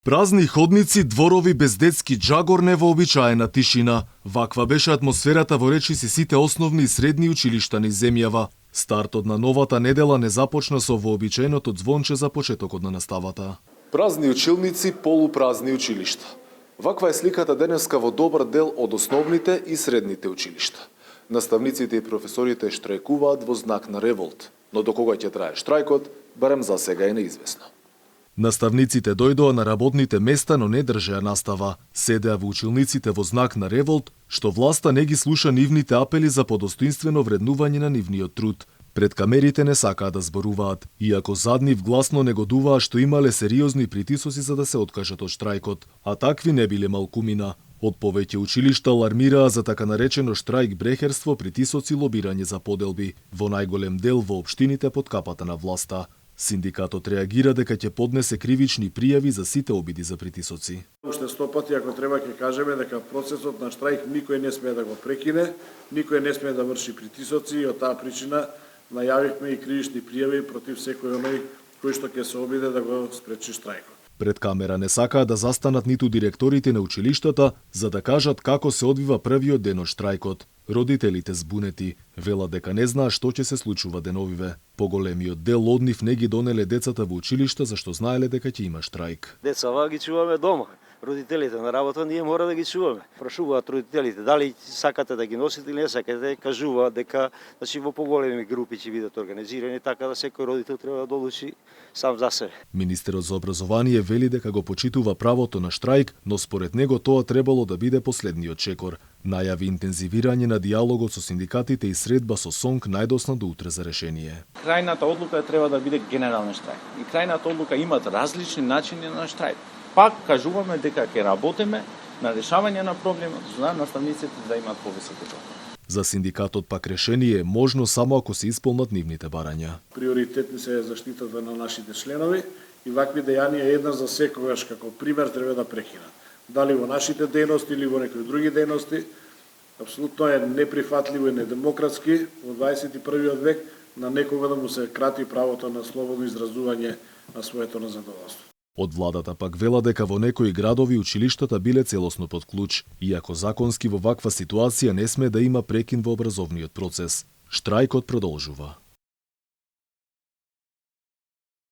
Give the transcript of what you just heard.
Празни ходници, дворови без детски џагор, невообичаена тишина. Ваква беше атмосферата во речиси сите основни и средни училишта низ земјава. Стартот на новата недела не започна со вообичаеното звонче за почетокот на наставата. Празни училници, полупразни училишта. Ваква е сликата денеска во добар дел од основните и средните училишта. Наставниците и професорите штрајкуваат во знак на револт, но до кога ќе трае штрајкот, барем за сега е неизвестно. Наставниците дојдоа на работните места, но не држеа настава. Седеа во училниците во знак на револт, што власта не ги слуша нивните апели за подостоинствено вреднување на нивниот труд. Пред камерите не сакаа да зборуваат, иако заднив гласно негодуваа што имале сериозни притисоци за да се откажат од штрајкот, а такви не биле малкумина. Од повеќе училишта алармираа за така наречено штрајк брехерство, притисоци, лобирање за поделби, во најголем дел во општините под капата на власта. Синдикатот реагира дека ќе поднесе кривични пријави за сите обиди за притисоци. Уште 100 пати, ако треба, ќе кажеме дека процесот на штрајк никој не смее да го прекине, никој не смее да врши притисоци и од таа причина најавивме и кривични пријави против секој оној кој што ќе се обиде да го спречи штрајкот. Пред камера не сакаа да застанат ниту директорите на училиштата за да кажат како се одвива првиот ден од штрајкот. Родителите збунети велат дека не знаат што ќе се случува деновиве. Поголемиот дел од нив не ги донеле децата во училишта зашто знаеле дека ќе има штрајк. Децава ги чуваме дома. Родителите на работа ние мора да ги чуваме. Прашуваат родителите дали сакате да ги носите или не сакате, кажуваат дека во поголеми групи ќе бидат организирани, така да секој родител треба да одлучи сам за себе. Министерот за образование вели дека го почитува правото на штрајк, но според него тоа требало да биде последниот чекор. Најави интензивирање на диалогот со синдикатите и средба со СОНК најдосна до утре за решение. Крајната одлука треба да биде генерален штрајк. И крајната одлука имат различни начини на штрајк. Пак кажуваме дека ќе работиме на решавање на проблемот за наставниците да имаат повисоки доходи. За синдикатот пак решение е можно само ако се исполнат нивните барања. Приоритетни се е заштитата на нашите членови и вакви дејанија еднаш за секогаш како пример треба да прекинат. Дали во нашите дејности или во некои други дејности, апсолутно е неприфатливо и недемократски во 21. век на некога да му се крати правото на слободно изразување на своето незадоволство. Од владата пак вела дека во некои градови училиштата биле целосно под клуч, иако законски во ваква ситуација не сме да има прекин во образовниот процес. Штрајкот продолжува.